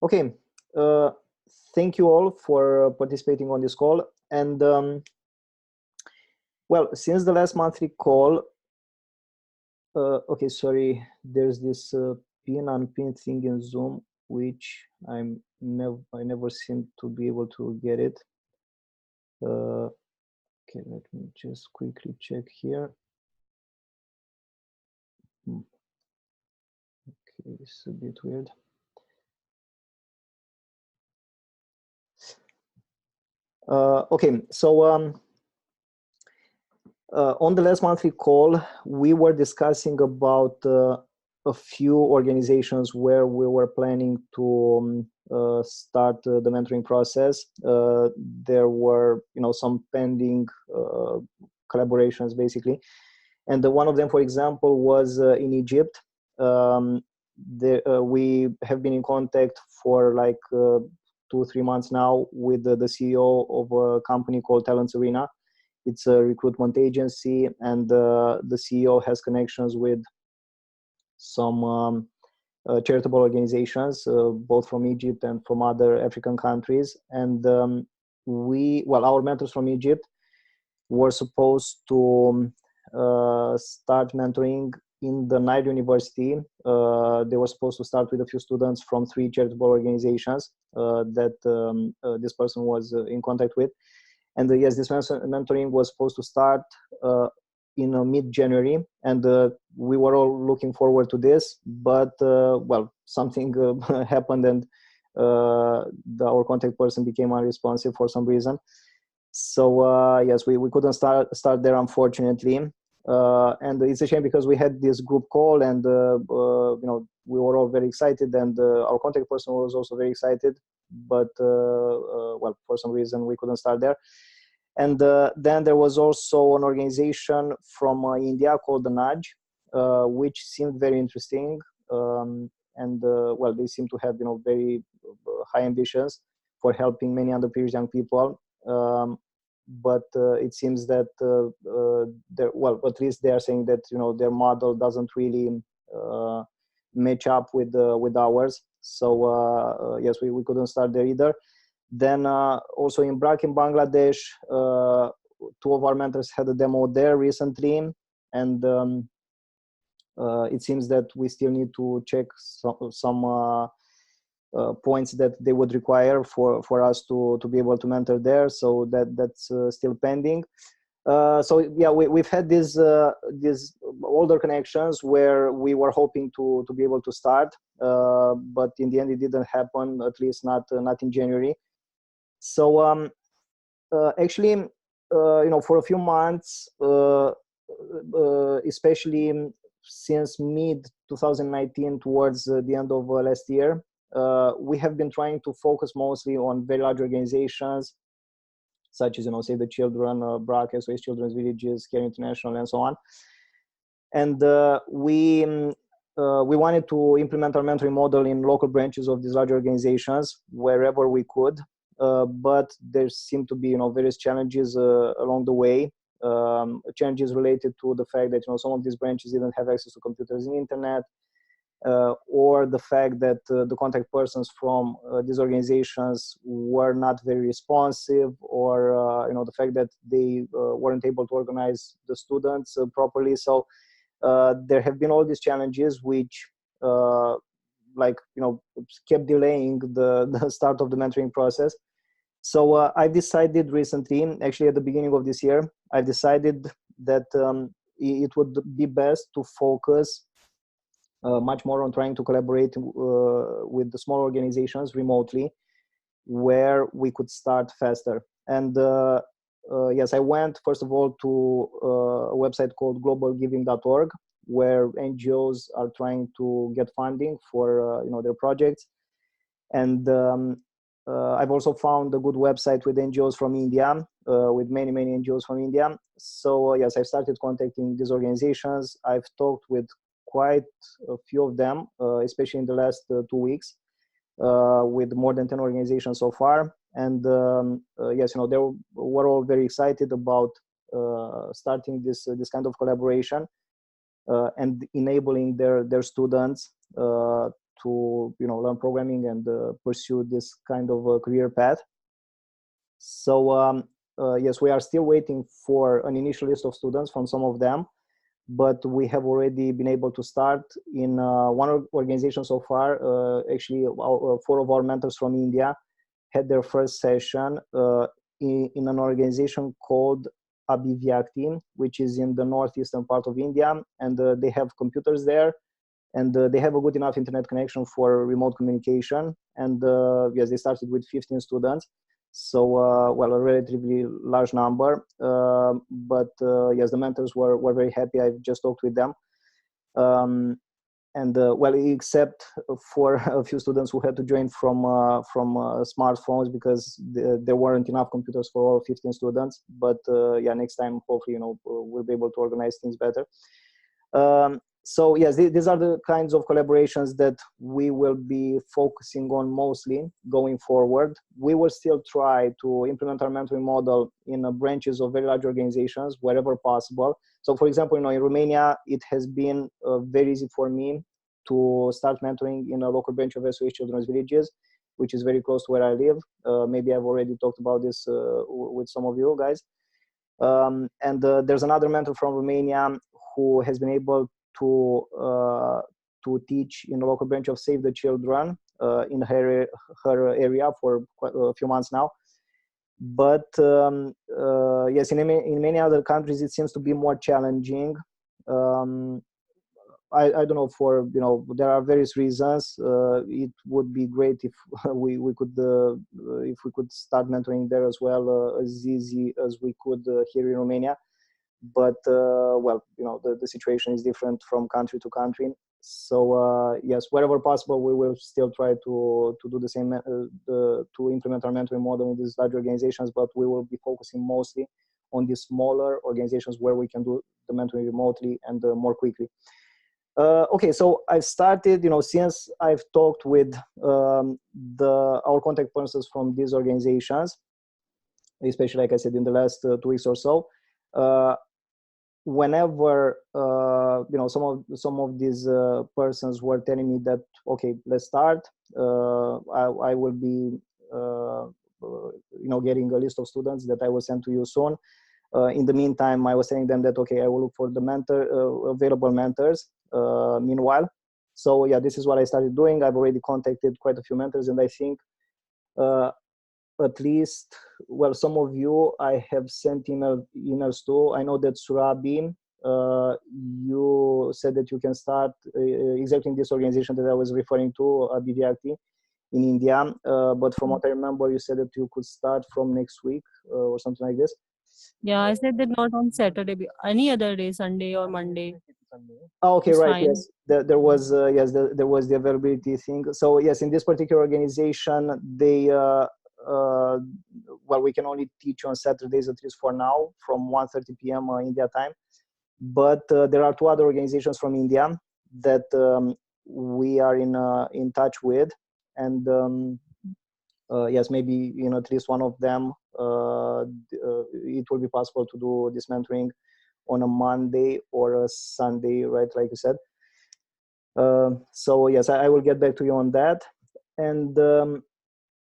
Okay, uh, thank you all for participating on this call. And well, since the last monthly call, okay, sorry, there's this pin unpin thing in Zoom, which I never seem to be able to get it. Okay, let me just quickly check here. Okay, it's a bit weird. Okay, so on the last monthly call, we were discussing about a few organizations where we were planning to start the mentoring process. There were, some pending collaborations, basically, and one of them, for example, was in Egypt. We have been in contact for like 2-3 months now with the CEO of a company called Talents Arena. It's a recruitment agency, and the CEO has connections with some charitable organizations, both from Egypt and from other African countries. And our mentors from Egypt were supposed to start mentoring in the Nile University. They were supposed to start with a few students from 3 charitable organizations that this person was in contact with. And yes, this mentoring was supposed to start in mid-January, and we were all looking forward to this. But well, something happened, and our contact person became unresponsive for some reason. So yes, we couldn't start there, unfortunately. And it's a shame because we had this group call, and we were all very excited, and our contact person was also very excited. But well, for some reason we couldn't start there. And then there was also an organization from India called the Nudge, which seemed very interesting. And well, they seem to have very high ambitions for helping many underprivileged young people. But it seems that well, at least they are saying that their model doesn't really match up with ours. So yes, we couldn't start there either. Then also in Bangladesh, 2 of our mentors had a demo there recently, and it seems that we still need to check some points that they would require for us to be able to mentor there. So that's still pending. So yeah, we've had these older connections where we were hoping to be able to start, but in the end it didn't happen, at least not in January. So actually, for a few months, especially since mid 2019 towards the end of last year, we have been trying to focus mostly on very large organizations, such as Save the Children, BRAC, SOS Children's Villages, Care International, and so on. And we wanted to implement our mentoring model in local branches of these large organizations wherever we could. But there seem to be various challenges along the way. Challenges related to the fact that some of these branches didn't have access to computers and internet, or the fact that the contact persons from these organizations were not very responsive, or the fact that they weren't able to organize the students properly. So there have been all these challenges which kept delaying the start of the mentoring process. So I decided recently, actually at the beginning of this year, I decided that it would be best to focus much more on trying to collaborate with the small organizations remotely, where we could start faster. And yes, I went first of all to a website called globalgiving.org, where NGOs are trying to get funding for their projects. And I've also found a good website with NGOs from India, with many NGOs from India. So yes, I started contacting these organizations. I've talked with quite a few of them, especially in the last 2 weeks, with more than 10 organizations so far. And yes, they were all very excited about starting this kind of collaboration and enabling their students to learn programming and pursue this kind of career path. So yes, we are still waiting for an initial list of students from some of them, but we have already been able to start in one organization so far. Actually, 4 of our mentors from India had their first session in an organization called MWB, which is in the northeastern part of India, and they have computers there, and they have a good enough internet connection for remote communication. And yes, they started with 15 students, so well, a relatively large number. But yes, the mentors were very happy. I've just talked with them. And well, except for a few students who had to join from smartphones because there weren't enough computers for all 15 students. But yeah, next time, hopefully, we'll be able to organize things better. So yes, these are the kinds of collaborations that we will be focusing on mostly going forward. We will still try to implement our mentoring model in branches of very large organizations wherever possible. So for example, in Romania, it has been very easy for me to start mentoring in a local branch of SOS Children's Villages, which is very close to where I live. Maybe I've already talked about this with some of you guys. And there's another mentor from Romania who has been able to teach in a local branch of Save the Children in her area for quite a few months now. But yes, in many other countries, it seems to be more challenging. I don't know, for there are various reasons. It would be great if we could start mentoring there as well, as easy as we could here in Romania. But well, the situation is different from country to country. So yes, wherever possible, we will still try to do the same, to implement our mentoring model in these large organizations. But we will be focusing mostly on these smaller organizations where we can do the mentoring remotely and more quickly. Okay, so I've started, since I've talked with our contact persons from these organizations, especially, like I said, in the last 2 weeks or so. Whenever some of these persons were telling me that, okay, let's start, I will be getting a list of students that I will send to you soon. In the meantime, I was telling them that, okay, I will look for the available mentors meanwhile. So yeah, this is what I started doing. I've already contacted quite a few mentors, and I think at least, well, some of you I have sent emails to. I know that Surabi, you said that you can start exactly in this organization that I was referring to, BVRT in India. But from what I remember, you said that you could start from next week or something like this. Yeah, I said that not on Saturday, any other day, Sunday or Monday. Oh, okay, It's right. fine. Yes, there was there was the availability thing. So yes, in this particular organization, they well, we can only teach on Saturdays, at least for now, from 1:30 p.m. India time. But there are 2 other organizations from India that we are in touch with, and yes, maybe at least one of them, it will be possible to do this mentoring on a Monday or a Sunday, right? Like you said. So yes, I will get back to you on that. And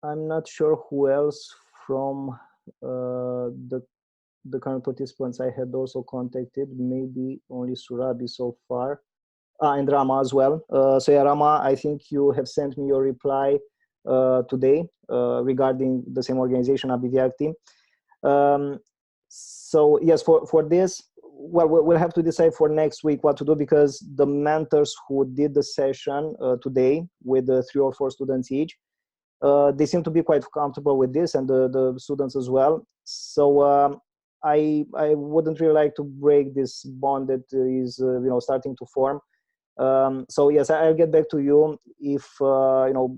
I'm not sure who else from the current participants I had also contacted. Maybe only Surabi so far. And Rama as well. So yeah, Rama, I think you have sent me your reply today regarding the same organization, Abhivyakti. So yes, for this, well, we'll have to decide for next week what to do, because the mentors who did the session today with 3 or 4 students each, they seem to be quite comfortable with this, and the students as well. So I wouldn't really like to break this bond that is starting to form. So yes, I'll get back to you if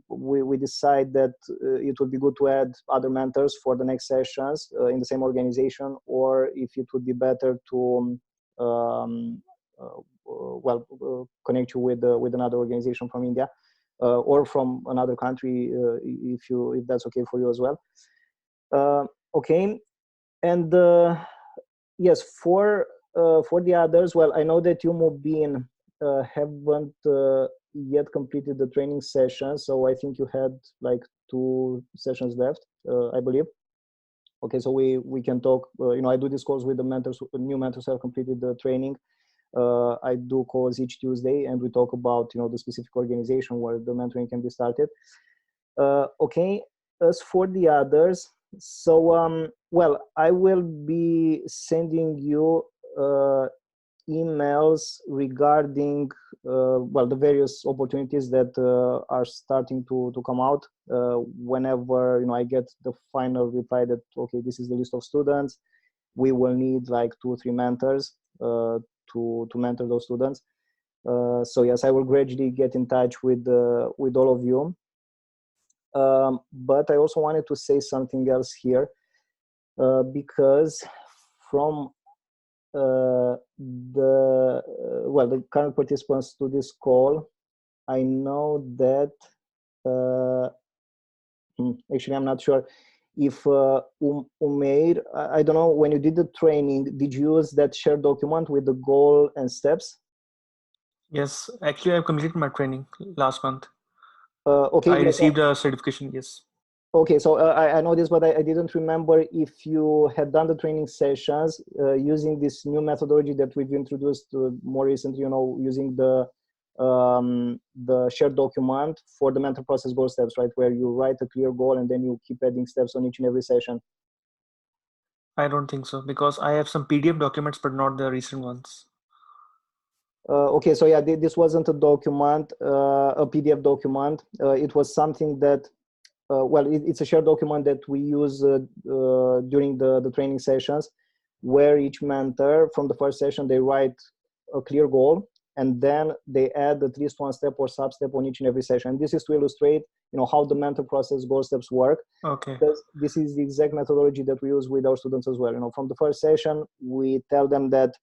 we decide that it would be good to add other mentors for the next sessions in the same organization, or if it would be better to connect you with another organization from India or from another country, if that's okay for you as well. Okay, and yes, for the others, well, I know that you, Mubin, haven't yet completed the training session, so I think you had like 2 sessions left, I believe. Okay, so we can talk. I do this course with the mentors, new mentors who have completed the training. I do calls each Tuesday, and we talk about the specific organization where the mentoring can be started. Okay, as for the others, so well, I will be sending you emails regarding well, the various opportunities that are starting to come out. Whenever I get the final reply that okay, this is the list of students, we will need like 2 or 3 mentors to mentor those students. So yes, I will gradually get in touch with all of you. But I also wanted to say something else here, because from the current participants to this call, I know that actually I'm not sure if Umair, I don't know, when you did the training, did you use that shared document with the goal and steps? Yes, actually I completed my training last month. Okay, I yes. received a certification, yes. Okay, so I know this, but I didn't remember if you had done the training sessions using this new methodology that we've introduced more recently, using the shared document for the mental process goal steps, right? Where you write a clear goal and then you keep adding steps on each and every session. I don't think so, because I have some PDF documents, but not the recent ones. Okay, so yeah, this wasn't a document, a PDF document. It was something that well, it's a shared document that we use during the training sessions, where each mentor from the first session, they write a clear goal, and then they add at least 1 step or sub-step on each and every session. This is to illustrate, how the mentor process goal steps work. Okay. Because this is the exact methodology that we use with our students as well. From the first session, we tell them that,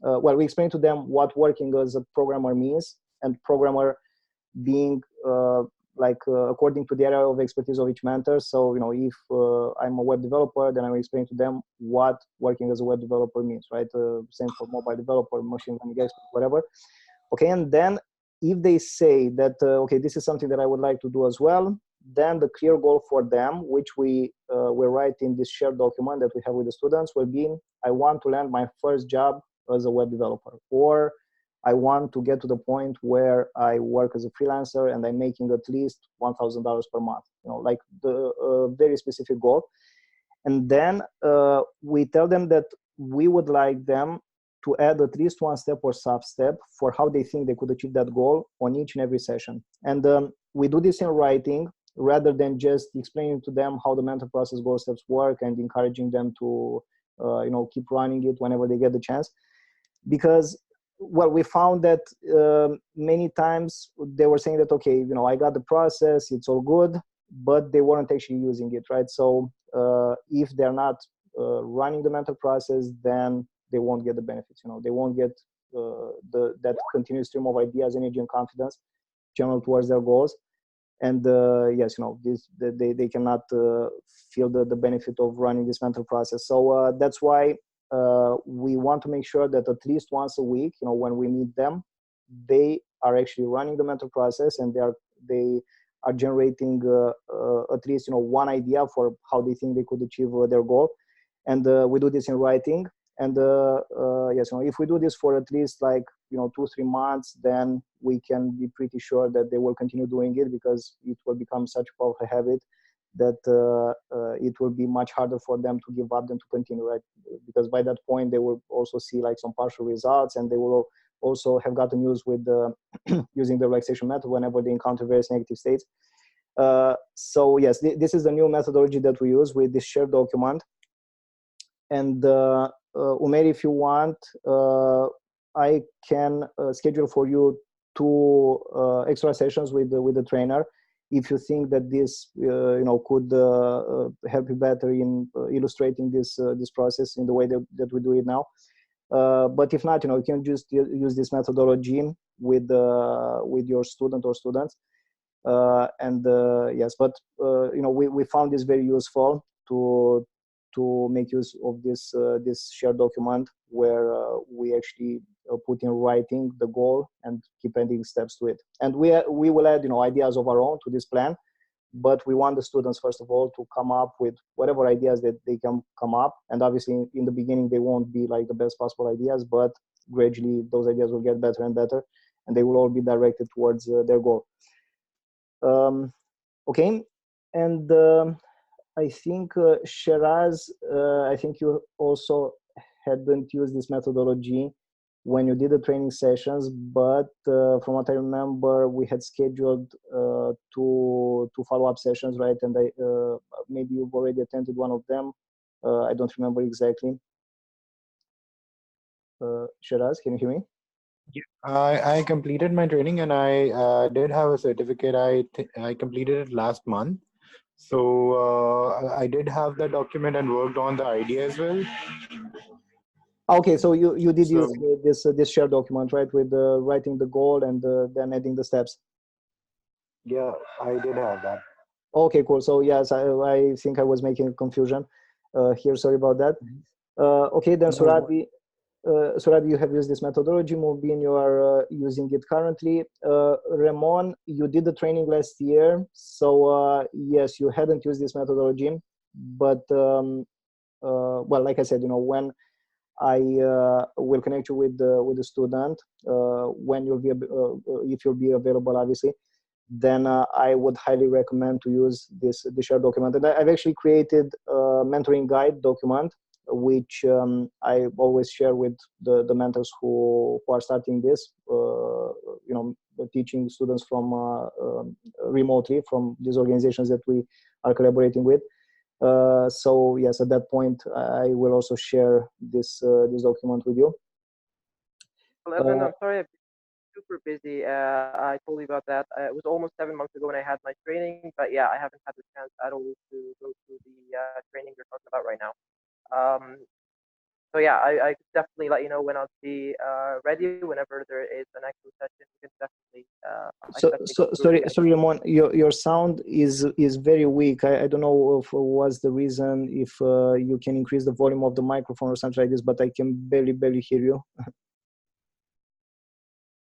well, we explain to them what working as a programmer means, and programmer being according to the area of expertise of each mentor. So, if I'm a web developer, then I will explain to them what working as a web developer means, right? Same for mobile developer, machine learning expert, whatever. Okay, and then if they say that, okay, this is something that I would like to do as well, then the clear goal for them, which we write in this shared document that we have with the students, will be, I want to land my first job as a web developer, or I want to get to the point where I work as a freelancer and I'm making at least $1,000 per month, like the very specific goal. And then we tell them that we would like them to add at least 1 step or sub-step for how they think they could achieve that goal on each and every session. And we do this in writing rather than just explaining to them how the mentor process goal steps work and encouraging them to keep running it whenever they get the chance. Because, well, we found that many times they were saying that, okay, I got the process, it's all good, but they weren't actually using it, right? So if they're not running the mentor process, then they won't get the benefits. They won't get that continuous stream of ideas, energy, and confidence channeled towards their goals. And yes, they cannot feel the benefit of running this mentor process. So that's why we want to make sure that at least once a week, when we meet them, they are actually running the mentor process, and they are generating at least one idea for how they think they could achieve their goal. And we do this in writing. And yes, if we do this for at least 2-3 months, then we can be pretty sure that they will continue doing it, because it will become such a powerful habit that it will be much harder for them to give up than to continue, right? Because by that point, they will also see some partial results, and they will also have gotten used with using the relaxation method whenever they encounter various negative states. So yes, this is the new methodology that we use with this shared document. And Umair, if you want, I can schedule for you 2 extra sessions with the trainer, if you think that this could help you better in illustrating this process in the way that we do it now. But if not, you can just use this methodology with your student or students. And yes, but we found this very useful to to make use of this shared document where we actually put in writing the goal and keep adding steps to it. And we will add ideas of our own to this plan, but we want the students first of all to come up with whatever ideas that they can come up. And obviously in the beginning they won't be like the best possible ideas, but gradually those ideas will get better and better, and they will all be directed towards their goal. Okay, and I think Shiraz, I think you also hadn't used this methodology when you did the training sessions, but from what I remember, we had scheduled two follow-up sessions, right? And maybe you've already attended one of them. I don't remember exactly. Shiraz, can you hear me? I completed my training, and I did have a certificate. I completed it last month. So I did have the document and worked on the idea as well. Okay, so you did So, use this shared document, right, with writing the goal and then adding the steps. yeah, I did have that. Okay, cool. So yes, I think I was making a confusion here. Sorry about that. Okay, then Surabi, you have used this methodology. Mubin, you are using it currently. Ramon, you did the training last year, so yes, you hadn't used this methodology, but well, like I said, when I will connect you with the student when you'll be if you'll be available, obviously. Then I would highly recommend to use this shared document. And I've actually created a mentoring guide document, which I always share with the mentors who are starting this, teaching students from remotely from these organizations that we are collaborating with. So yes, at that point, I will also share this document with you. Well, Evan, I'm sorry, I've been super busy. I told you about that. It was almost 7 months ago when I had my training, but yeah, I haven't had the chance at all to go through the training you're talking about right now. So yeah, I could definitely let you know when I'll be ready. Whenever there is an actual session, we can definitely. Sorry, Ramon, your sound is very weak. I don't know if what's the reason. If you can increase the volume of the microphone or something like this, but I can barely hear you.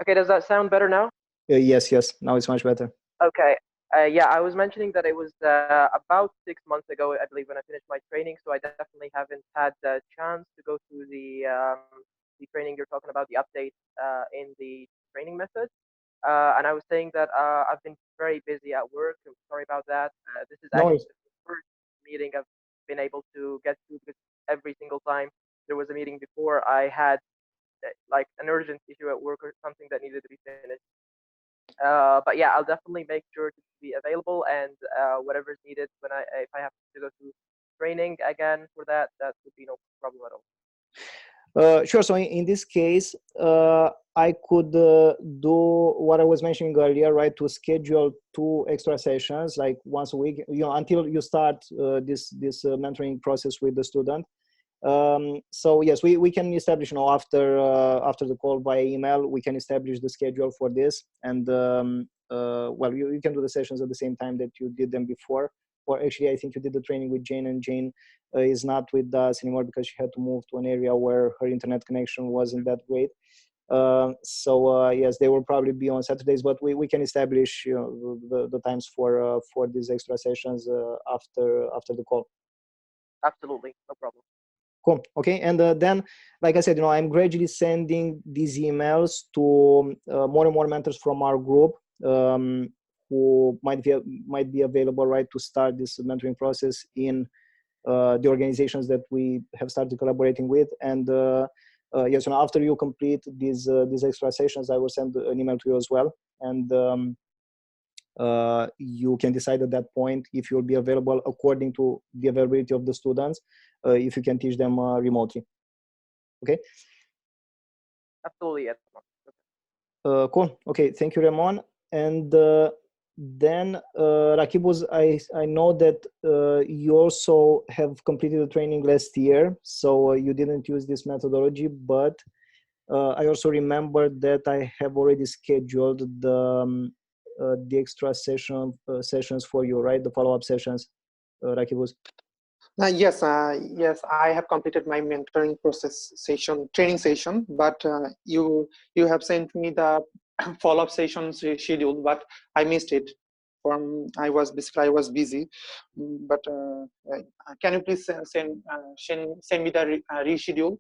Okay, does that sound better now? Yes, now it's much better. Okay. Yeah, I was mentioning that it was about 6 months ago, I believe, when I finished my training. So I definitely haven't had the chance to go through the training you're talking about, the update in the training method. And I was saying that I've been very busy at work. I'm sorry about that. This is actually the first meeting I've been able to get to, because every single time there was a meeting before, I had like an urgent issue at work or something that needed to be finished. But yeah, I'll definitely make sure to be available, and whatever is needed if I have to go through training again for that would be no problem at all. Sure. So in this case, I could do what I was mentioning earlier, right? To schedule 2 extra sessions, like once a week, until you start this mentoring process with the student. So yes, we can establish, after the call by email, we can establish the schedule for this, and well, you can do the sessions at the same time that you did them before. Or actually, I think you did the training with Jane, and Jane is not with us anymore because she had to move to an area where her internet connection wasn't that great. So yes, they will probably be on Saturdays, but we can establish the times for these extra sessions after the call. Absolutely, no problem. Cool. Okay, and then, like I said, I'm gradually sending these emails to more and more mentors from our group who might be available, right, to start this mentoring process in the organizations that we have started collaborating with. And yes, after you complete these extra sessions, I will send an email to you as well, and you can decide at that point if you'll be available according to the availability of the students, if you can teach them remotely. Okay. Absolutely, yes. Cool. Okay, thank you, Ramon. And then Rakibuz, I know that you also have completed the training last year, so you didn't use this methodology, but I also remember that I have already scheduled the extra sessions for you, right? The follow-up sessions, Rakibuz. Yes, I have completed my mentoring process session, training session, but you have sent me the follow-up sessions schedule, but I missed it. I was busy, but can you please send me the reschedule?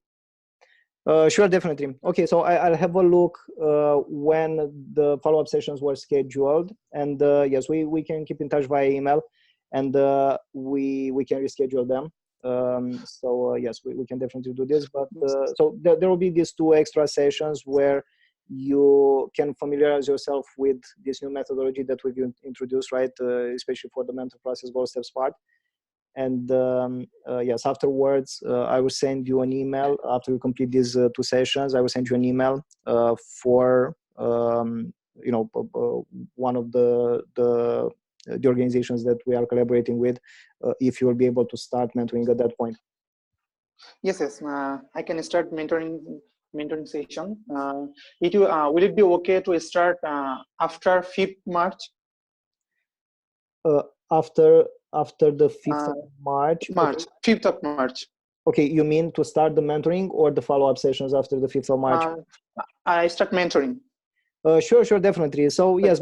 Sure, definitely. Okay, so I'll have a look when the follow-up sessions were scheduled, and yes, we can keep in touch via email, and we can reschedule them. So yes, we can definitely do this. But so there will be these 2 extra sessions where you can familiarize yourself with this new methodology that we've introduced, right? Especially for the mental process goal steps part. And yes, afterwards I will send you an email after you complete these 2 sessions. I will send you an email for one of the organizations that we are collaborating with, if you will be able to start mentoring at that point. Yes, I can start mentoring session. Will it be okay to start after 5th March? After the 5th of March. March, okay. 5th of March. Okay, you mean to start the mentoring or the follow-up sessions after the 5th of March? I start mentoring. Sure, definitely. So yes,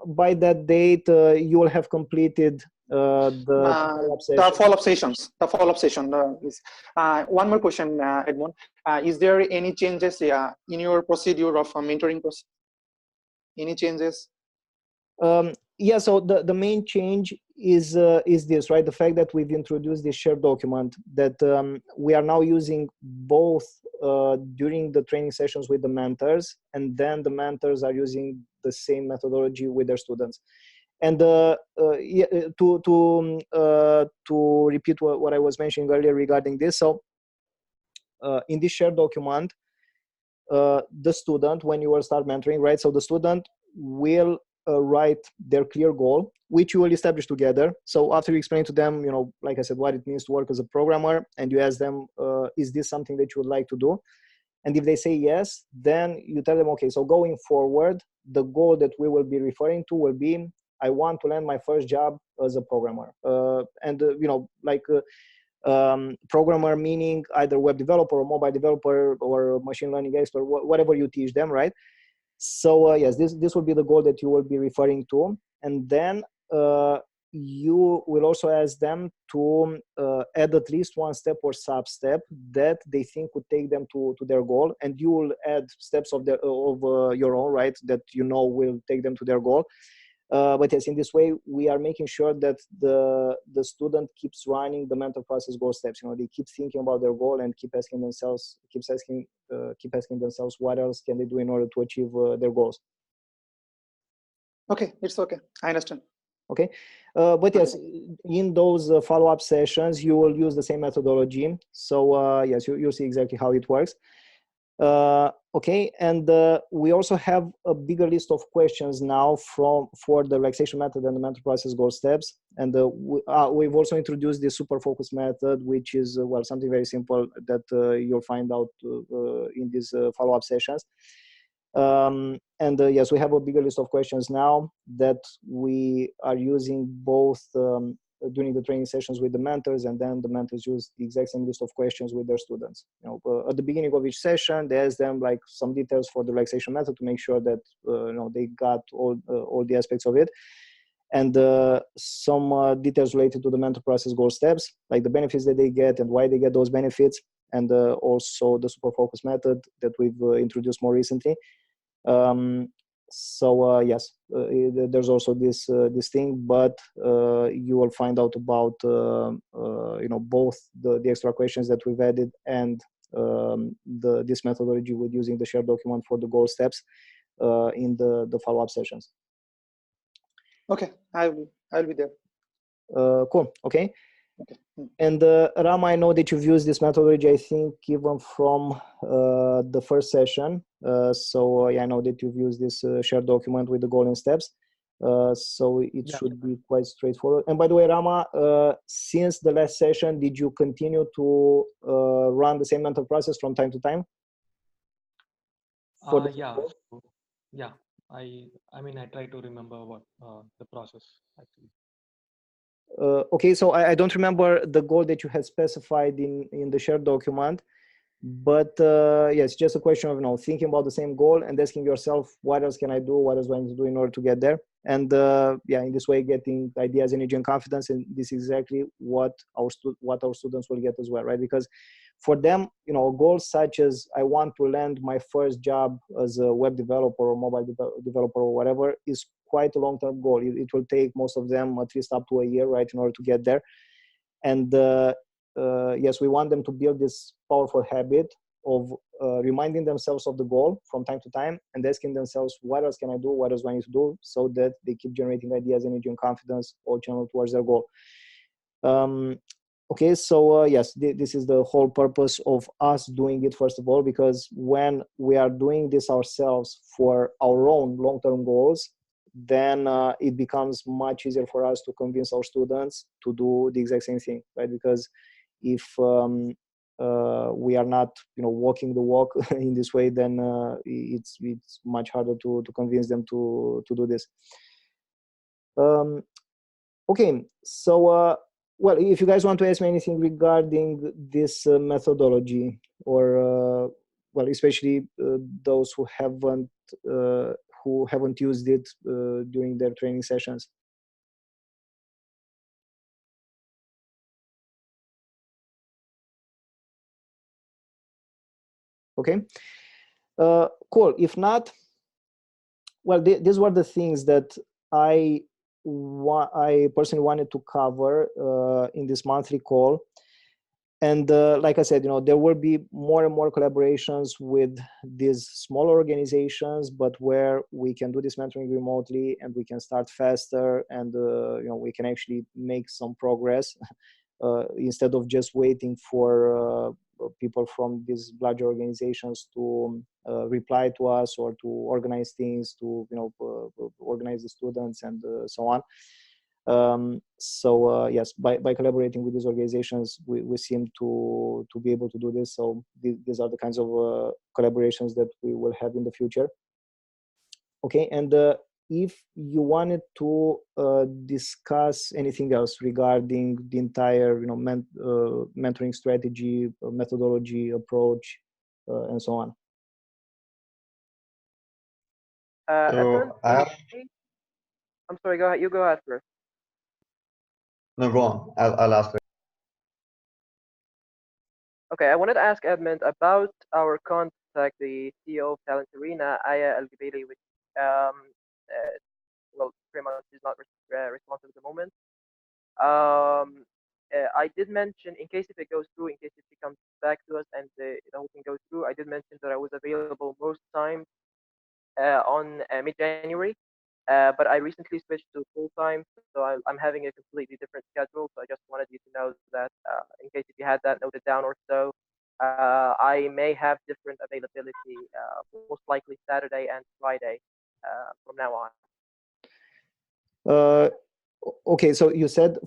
by that date, you will have completed the follow-up sessions. The follow-up session. One more question, Edmond. Is there any changes in your procedure of mentoring process? Any changes? Yeah, so the main change is this, right? The fact that we've introduced this shared document that we are now using both during the training sessions with the mentors, and then the mentors are using the same methodology with their students. And yeah, to repeat what I was mentioning earlier regarding this, so in this shared document, the student, when you will start mentoring, right? So the student will write their clear goal, which you will establish together. So after you explain to them, like I said, what it means to work as a programmer, and you ask them, is this something that you would like to do? And if they say yes, then you tell them, okay, so going forward, the goal that we will be referring to will be, I want to land my first job as a programmer. Programmer meaning either web developer or mobile developer or machine learning expert, whatever you teach them, right? So yes, this will be the goal that you will be referring to. And then you will also ask them to add at least one step or sub-step that they think would take them to their goal. And you will add steps of your own, right, that will take them to their goal. But yes, in this way, we are making sure that the student keeps running the mental process goal steps. They keep thinking about their goal and keep asking themselves what else can they do in order to achieve their goals. Okay, it's okay. I understand. Okay, but yes, in those follow-up sessions, you will use the same methodology. So yes, you'll see exactly how it works. Okay, and we also have a bigger list of questions now for the relaxation method and the mental process goal steps. And we've also introduced the super focus method, which is something very simple that you'll find out in these follow-up sessions. And yes, we have a bigger list of questions now that we are using both during the training sessions with the mentors, and then the mentors use the exact same list of questions with their students. At the beginning of each session, they ask them like some details for the relaxation method to make sure that they got all the aspects of it, and some details related to the mental process goal steps, like the benefits that they get and why they get those benefits, and also the super focus method that we've introduced more recently. So yes, there's also this thing, but you will find out about both the extra questions that we've added and this methodology with using the shared document for the goal steps in the follow-up sessions. Okay, I'll be there. Cool. Okay. Okay. And Rama, I know that you've used this methodology, I think, even from the first session. So yeah, I know that you've used this shared document with the goal and steps. So it should be quite straightforward. And by the way, Rama, since the last session, did you continue to run the same mental process from time to time? Yeah. I mean, I try to remember what the process actually. Okay, so I don't remember the goal that you had specified in the shared document, but yes, just a question of thinking about the same goal and asking yourself, what else can I do? What else do I need to do in order to get there? And yeah, in this way, getting ideas, energy, and confidence, and this is exactly what our students will get as well, right? Because for them, goals such as I want to land my first job as a web developer or mobile developer or whatever is quite a long-term goal. It will take most of them at least up to a year, right, in order to get there. And yes, we want them to build this powerful habit of reminding themselves of the goal from time to time and asking themselves, what else can I do? What else do I need to do? So that they keep generating ideas, energy, and confidence all channeled towards their goal. Okay, so yes, this is the whole purpose of us doing it, first of all, because when we are doing this ourselves for our own long-term goals, then it becomes much easier for us to convince our students to do the exact same thing, right? Because if we are not, walking the walk in this way, then it's much harder to convince them to do this. Okay, so well, if you guys want to ask me anything regarding this methodology, or well, especially those who haven't used it during their training sessions. Okay, cool. If not, well, these were the things that I personally wanted to cover in this monthly call. And like I said, there will be more and more collaborations with these smaller organizations, but where we can do this mentoring remotely and we can start faster, and we can actually make some progress instead of just waiting for people from these larger organizations to reply to us or to organize things, to organize the students and so on. So yes, by collaborating with these organizations, we seem to be able to do this. So these are the kinds of collaborations that we will have in the future. Okay, and if you wanted to discuss anything else regarding the entire mentoring strategy, methodology, approach, and so on. Edmund, So I have, I'm sorry, go ahead. You go ahead first. no, go on. I'll ask. Okay, I wanted to ask Edmund about our contact, the CEO of Talent Arena, Aya Al-Gabeli, which, well, pretty much is not responsive at the moment. I did mention, in case if it goes through, in case if it comes back to us and the whole thing goes through, I did mention that I was available most times on mid-January. But I recently switched to full-time, so I'm having a completely different schedule. So I just wanted you to know that in case if you had that noted down or so, I may have different availability, most likely Saturday and Friday from now on. Okay, so you said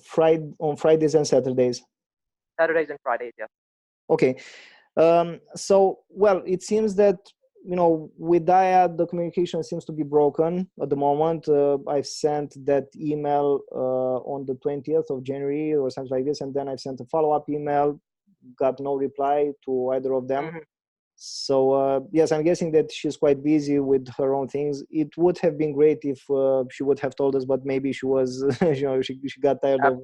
on Fridays and Saturdays. Saturdays and Fridays, yes. Okay, so well, it seems that with Daya, the communication seems to be broken at the moment. I've sent that email on the 20th of January or something like this, and then I've sent a follow-up email, got no reply to either of them. Mm-hmm. So yes, I'm guessing that she's quite busy with her own things. It would have been great if she would have told us, but maybe she was, she got tired of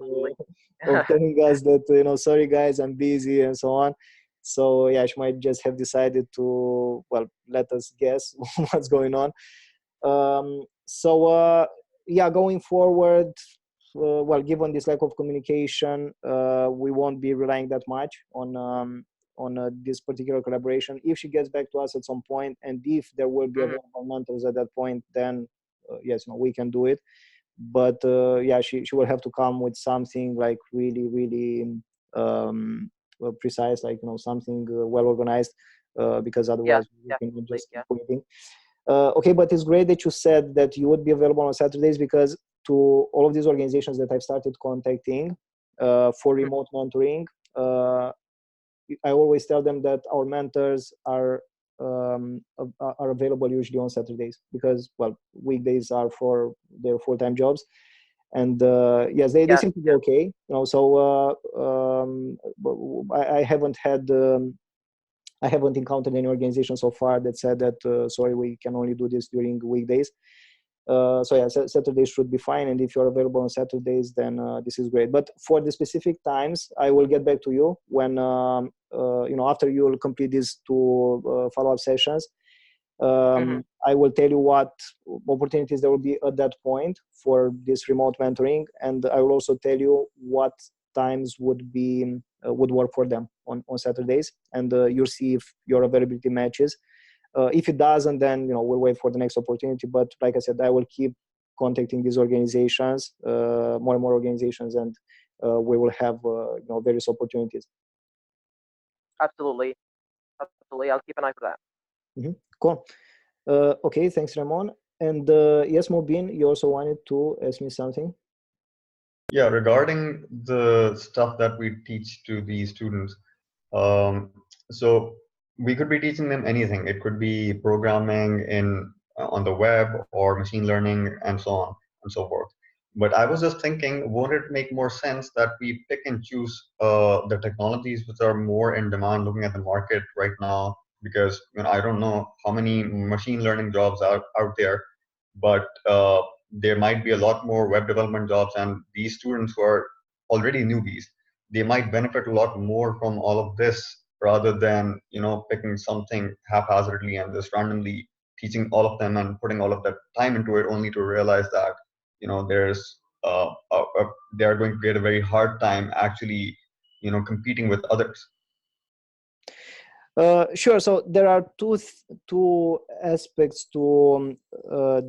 telling us that, sorry guys, I'm busy and so on. So yeah, she might just have decided to, well, let us guess what's going on. So yeah, going forward, well, given this lack of communication, we won't be relying that much on this particular collaboration. If she gets back to us at some point, and if there will be available mentors at that point, then yes, we can do it. But yeah, she will have to come with something like really precise, like something well organized, because otherwise we can just keep waiting. Okay, but it's great that you said that you would be available on Saturdays, because to all of these organizations that I've started contacting for remote mentoring, I always tell them that our mentors are available usually on Saturdays, because, well, weekdays are for their full-time jobs. And yes, they seem to be okay. So I haven't had. I haven't encountered any organization so far that said that sorry, we can only do this during weekdays. So yeah, Saturdays should be fine, and if you're available on Saturdays, then this is great. But for the specific times, I will get back to you when after you will complete these two follow-up sessions. I will tell you what opportunities there will be at that point for this remote mentoring, and I will also tell you what times would work for them on Saturdays, and you'll see if your availability matches. If it doesn't, then we'll wait for the next opportunity. But like I said, I will keep contacting these organizations, more and more organizations, and we will have various opportunities. Absolutely. I'll keep an eye for that. Mm-hmm. Cool. Okay, thanks, Ramon. And yes, Mobin, you also wanted to ask me something? Yeah, regarding the stuff that we teach to these students. So we could be teaching them anything. It could be programming on the web or machine learning and so on and so forth. But I was just thinking, won't it make more sense that we pick and choose the technologies which are more in demand looking at the market right now? Because I don't know how many machine learning jobs are out there, but there might be a lot more web development jobs, and these students who are already newbies, they might benefit a lot more from all of this rather than picking something haphazardly and just randomly teaching all of them and putting all of that time into it, only to realize that there's they are going to get a very hard time actually competing with others. Sure. So there are two aspects to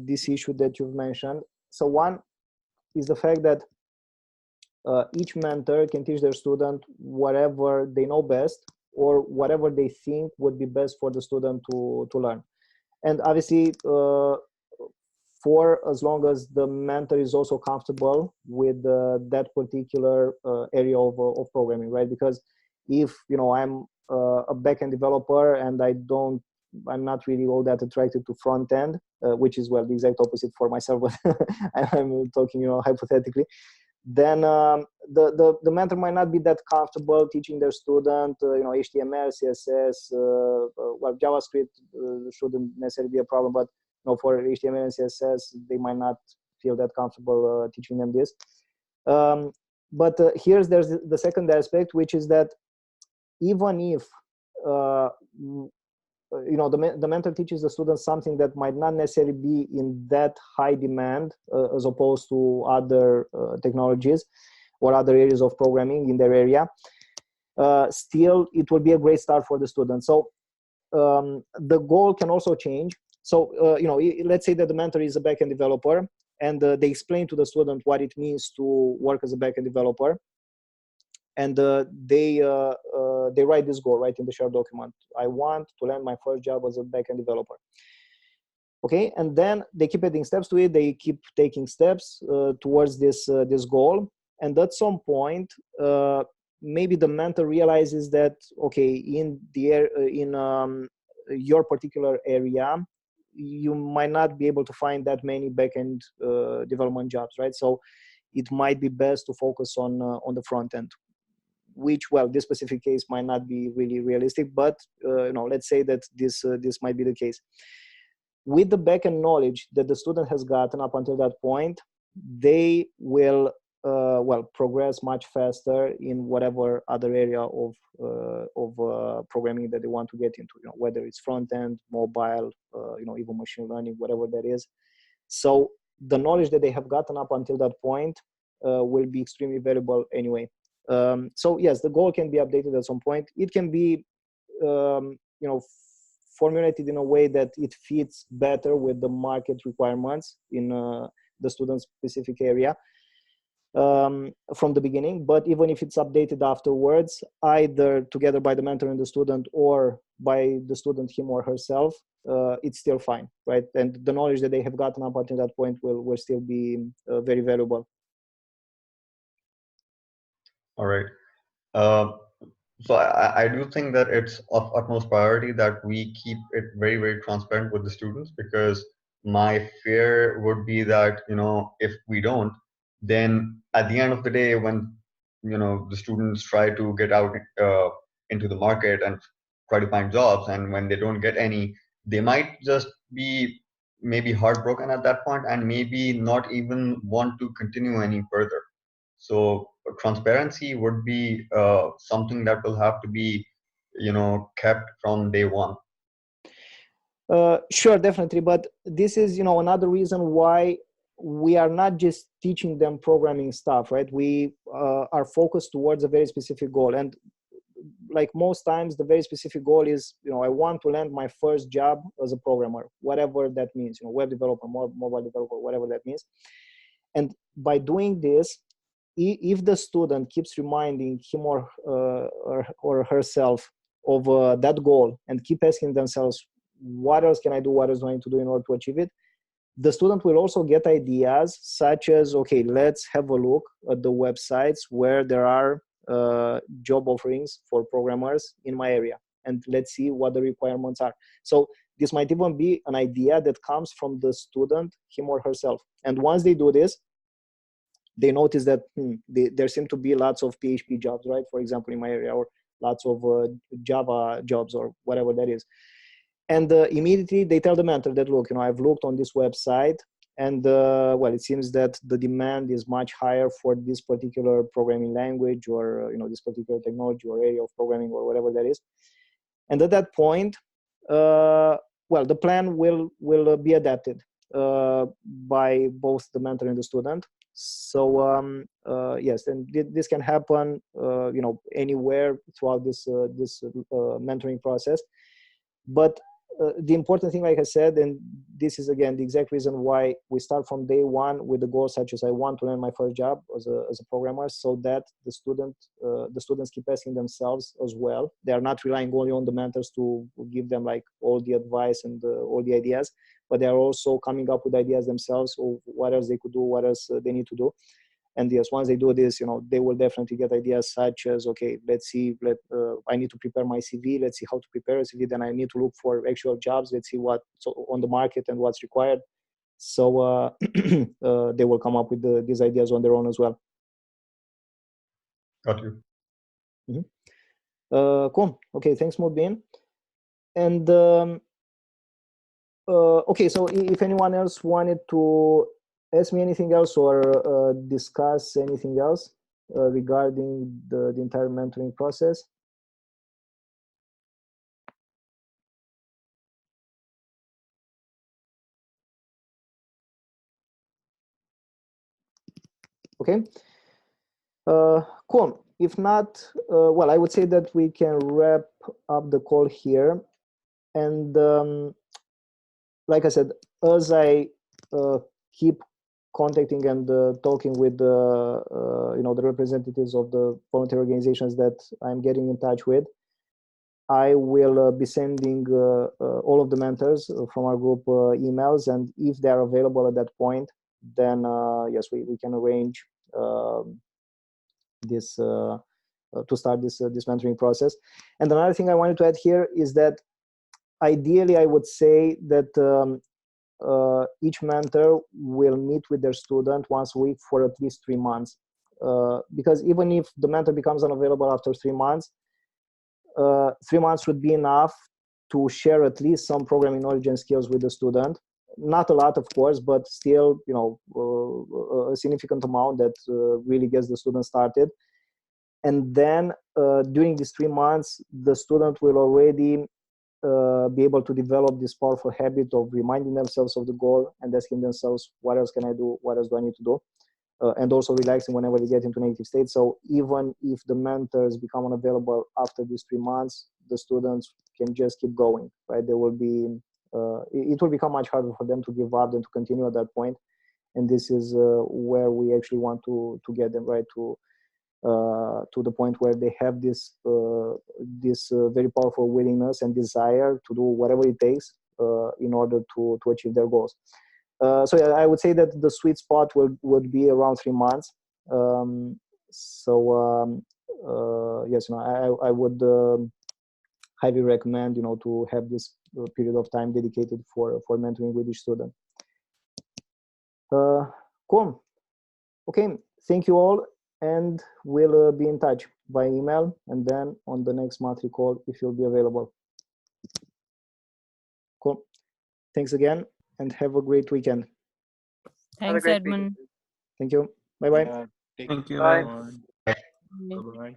this issue that you've mentioned. So one is the fact that each mentor can teach their student whatever they know best or whatever they think would be best for the student to learn. And obviously, for as long as the mentor is also comfortable with that particular area of programming, right? Because if I'm a backend developer and I'm not really all that attracted to front end, which is the exact opposite for myself, but I'm talking hypothetically. Then the mentor might not be that comfortable teaching their student HTML, CSS, JavaScript shouldn't necessarily be a problem, but for HTML and CSS they might not feel that comfortable teaching them this. But there's the second aspect, which is that even if the mentor teaches the student something that might not necessarily be in that high demand as opposed to other technologies or other areas of programming in their area, still it will be a great start for the student. So the goal can also change. So let's say that the mentor is a backend developer, and they explain to the student what it means to work as a backend developer, and they write this goal right in the shared document. I want to land my first job as a backend developer. Okay, and then they keep adding steps to it. They keep taking steps towards this goal, and at some point, maybe the mentor realizes that okay, in your particular area, you might not be able to find that many backend development jobs, right? So it might be best to focus on the front end, which, this specific case might not be really realistic, but let's say that this might be the case. With the backend knowledge that the student has gotten up until that point, they will progress much faster in whatever other area of programming that they want to get into, whether it's front end, mobile, even machine learning, whatever that is. So the knowledge that they have gotten up until that point will be extremely valuable anyway. So yes, the goal can be updated at some point. It can be formulated in a way that it fits better with the market requirements in the student's specific area from the beginning. But even if it's updated afterwards, either together by the mentor and the student or by the student him or herself, it's still fine, right? And the knowledge that they have gotten up until that point will still be very valuable. All right. So I do think that it's of utmost priority that we keep it very, very transparent with the students, because my fear would be that, if we don't, then at the end of the day, when the students try to get out into the market and try to find jobs, and when they don't get any, they might just be maybe heartbroken at that point and maybe not even want to continue any further. So transparency would be something that will have to be kept from day one. Sure, definitely. But this is, another reason why we are not just teaching them programming stuff, right? We are focused towards a very specific goal. And like most times, the very specific goal is, I want to land my first job as a programmer, whatever that means, web developer, mobile developer, whatever that means. And by doing this, if the student keeps reminding him or herself of that goal and keep asking themselves, what else can I do? What else do I need to do in order to achieve it? The student will also get ideas such as, okay, let's have a look at the websites where there are job offerings for programmers in my area, and let's see what the requirements are. So this might even be an idea that comes from the student, him or herself. And once they do this, they notice that there seem to be lots of PHP jobs, right? For example, in my area, or lots of Java jobs or whatever that is. And immediately they tell the mentor that, look, I've looked on this website, and well, it seems that the demand is much higher for this particular programming language, or this particular technology or area of programming, or whatever that is. And at that point, well, the plan will be adapted by both the mentor and the student. So yes, and this can happen, anywhere throughout this mentoring process. But the important thing, like I said, and this is again the exact reason why we start from day one with the goal such as I want to land my first job as a programmer, so that the students keep asking themselves as well. They are not relying only on the mentors to give them like all the advice and all the ideas, but they are also coming up with ideas themselves of what else they could do, what else they need to do. And yes, once they do this, they will definitely get ideas such as, okay, let's see, I need to prepare my CV. Let's see how to prepare a CV. Then I need to look for actual jobs. Let's see what's on the market and what's required. So they will come up with these ideas on their own as well. Got you. Mm-hmm. Cool. Okay, thanks, Mubin. And okay, so if anyone else wanted to ask me anything else or discuss anything else regarding the entire mentoring process. Okay, cool. If not, well, I would say that we can wrap up the call here. And like I said, as I keep contacting and talking with the representatives of the volunteer organizations that I'm getting in touch with, I will be sending all of the mentors from our group emails, and if they are available at that point, then yes, we can arrange this to start this mentoring process. And another thing I wanted to add here is that ideally I would say that each mentor will meet with their student once a week for at least 3 months, because even if the mentor becomes unavailable after 3 months, 3 months would be enough to share at least some programming knowledge and skills with the student. Not a lot, of course, but still, a significant amount that really gets the student started. And then during these 3 months, the student will already be able to develop this powerful habit of reminding themselves of the goal and asking themselves, what else can I do? What else do I need to do? And also relaxing whenever they get into negative state. So even if the mentors become unavailable after these 3 months, the students can just keep going, right? They will be, it will become much harder for them to give up than to continue at that point. And this is where we actually want to get them, right? To the point where they have this very powerful willingness and desire to do whatever it takes in order to achieve their goals. So yeah, I would say that the sweet spot would be around 3 months. Yes, I would highly recommend to have this period of time dedicated for mentoring with each student. Cool. Okay, thank you all, and we'll be in touch by email and then on the next monthly call if you'll be available. Cool. Thanks again, and have a great weekend. Have a Thanks, great Edmund. weekend. Thank you. Bye-bye. Yeah, take Thank you. Bye. Bye. Bye. Bye-bye.